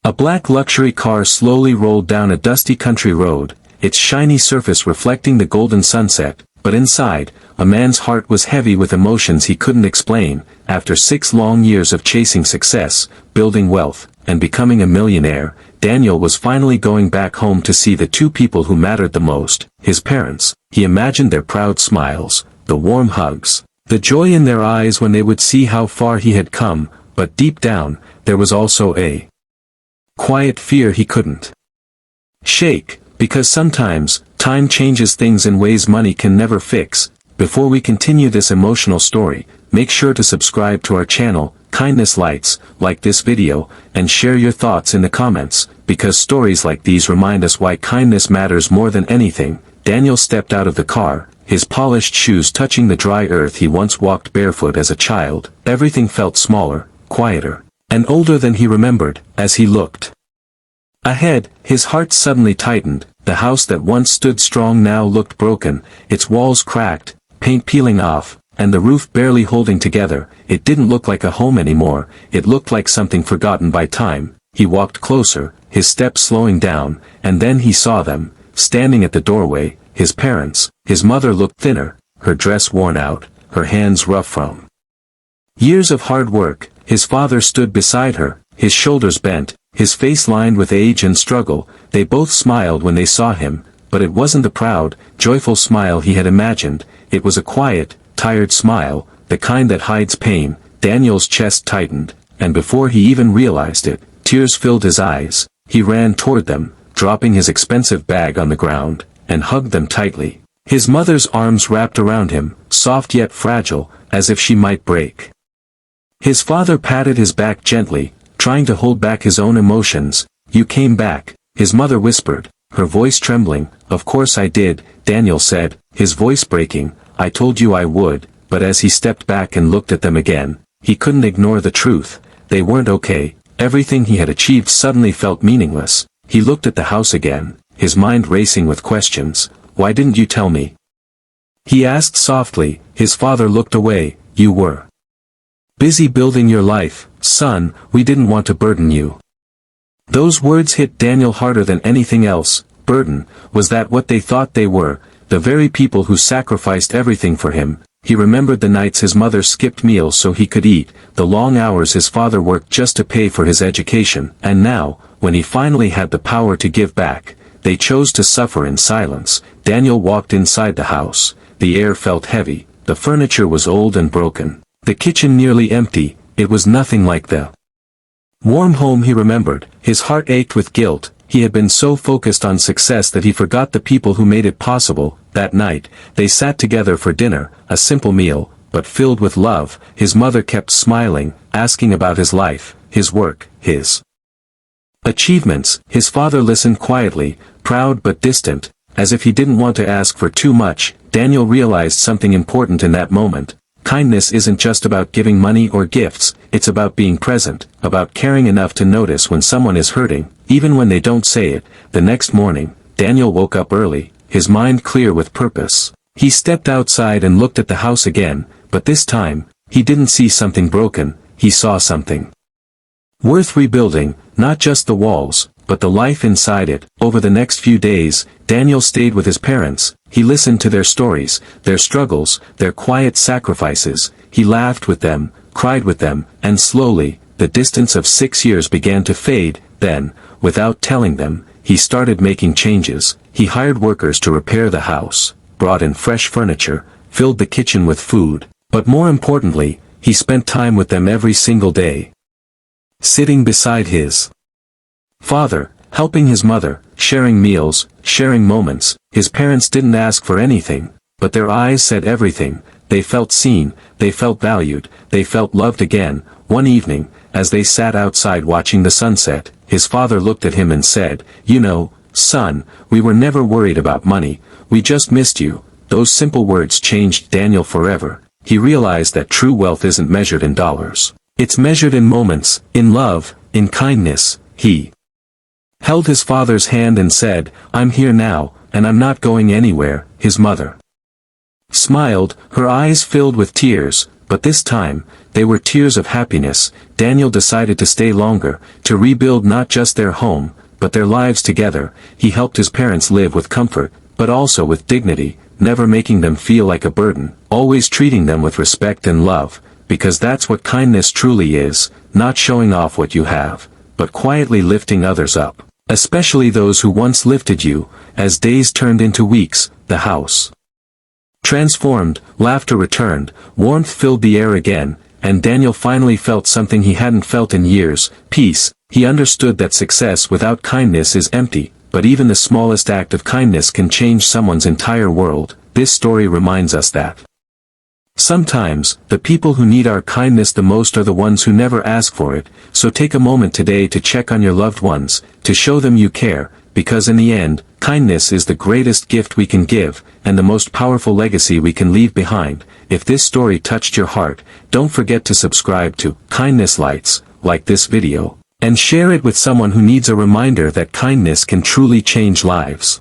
A black luxury car slowly rolled down a dusty country road, its shiny surface reflecting the golden sunset, but inside, a man's heart was heavy with emotions he couldn't explain. After 6 long years of chasing success, building wealth, and becoming a millionaire, Daniel was finally going back home to see the 2 people who mattered the most, his parents. He imagined their proud smiles, the warm hugs, the joy in their eyes when they would see how far he had come, but deep down, there was also a quiet fear he couldn't shake, because sometimes, time changes things in ways money can never fix. Before we continue this emotional story, make sure to subscribe to our channel, Kindness Lights, like this video, and share your thoughts in the comments, because stories like these remind us why kindness matters more than anything. Daniel stepped out of the car, his polished shoes touching the dry earth he once walked barefoot as a child. Everything felt smaller, quieter, and older than he remembered. As he looked ahead, his heart suddenly tightened. The house that once stood strong now looked broken, its walls cracked, paint peeling off, and the roof barely holding together. It didn't look like a home anymore, it looked like something forgotten by time. He walked closer, his steps slowing down, and then he saw them, standing at the doorway, his parents. His mother looked thinner, her dress worn out, her hands rough from years of hard work. His father stood beside her, his shoulders bent, his face lined with age and struggle. They both smiled when they saw him, but it wasn't the proud, joyful smile he had imagined. It was a quiet, tired smile, the kind that hides pain. Daniel's chest tightened, and before he even realized it, tears filled his eyes. He ran toward them, dropping his expensive bag on the ground, and hugged them tightly. His mother's arms wrapped around him, soft yet fragile, as if she might break. His father patted his back gently, trying to hold back his own emotions. "You came back," his mother whispered, her voice trembling. "Of course I did," Daniel said, his voice breaking. "I told you I would." But as he stepped back and looked at them again, he couldn't ignore the truth. They weren't okay. Everything he had achieved suddenly felt meaningless. He looked at the house again, his mind racing with questions. "Why didn't you tell me?" he asked softly. His father looked away. "You were busy building your life, son. We didn't want to burden you." Those words hit Daniel harder than anything else. Burden, was that what they thought they were? The very people who sacrificed everything for him. He remembered the nights his mother skipped meals so he could eat, the long hours his father worked just to pay for his education, and now, when he finally had the power to give back, they chose to suffer in silence. Daniel walked inside the house. The air felt heavy, the furniture was old and broken, the kitchen nearly empty. It was nothing like the warm home he remembered. His heart ached with guilt. He had been so focused on success that he forgot the people who made it possible. That night, they sat together for dinner, a simple meal, but filled with love. His mother kept smiling, asking about his life, his work, his achievements. His father listened quietly, proud but distant, as if he didn't want to ask for too much. Daniel realized something important in that moment. Kindness isn't just about giving money or gifts, it's about being present, about caring enough to notice when someone is hurting, even when they don't say it. The next morning, Daniel woke up early, his mind clear with purpose. He stepped outside and looked at the house again, but this time, he didn't see something broken, he saw something worth rebuilding, not just the walls, but the life inside it. Over the next few days, Daniel stayed with his parents. He listened to their stories, their struggles, their quiet sacrifices. He laughed with them, cried with them, and slowly, the distance of 6 years began to fade. Then, without telling them, he started making changes. He hired workers to repair the house, brought in fresh furniture, filled the kitchen with food, but more importantly, he spent time with them every single day. Sitting beside his father, helping his mother, sharing meals, sharing moments. His parents didn't ask for anything, but their eyes said everything. They felt seen, they felt valued, they felt loved again. One evening, as they sat outside watching the sunset, his father looked at him and said, "You know, son, we were never worried about money, we just missed you." Those simple words changed Daniel forever. He realized that true wealth isn't measured in dollars. It's measured in moments, in love, in kindness. He held his father's hand and said, "I'm here now, and I'm not going anywhere." His mother smiled, her eyes filled with tears, but this time, they were tears of happiness. Daniel decided to stay longer, to rebuild not just their home, but their lives together. He helped his parents live with comfort, but also with dignity, never making them feel like a burden, always treating them with respect and love, because that's what kindness truly is, not showing off what you have, but quietly lifting others up, especially those who once lifted you. As days turned into weeks, the house transformed, laughter returned, warmth filled the air again, and Daniel finally felt something he hadn't felt in years, peace. He understood that success without kindness is empty, but even the smallest act of kindness can change someone's entire world. This story reminds us that sometimes, the people who need our kindness the most are the ones who never ask for it. So take a moment today to check on your loved ones, to show them you care, because in the end, kindness is the greatest gift we can give, and the most powerful legacy we can leave behind. If this story touched your heart, don't forget to subscribe to Kindness Lights, like this video, and share it with someone who needs a reminder that kindness can truly change lives.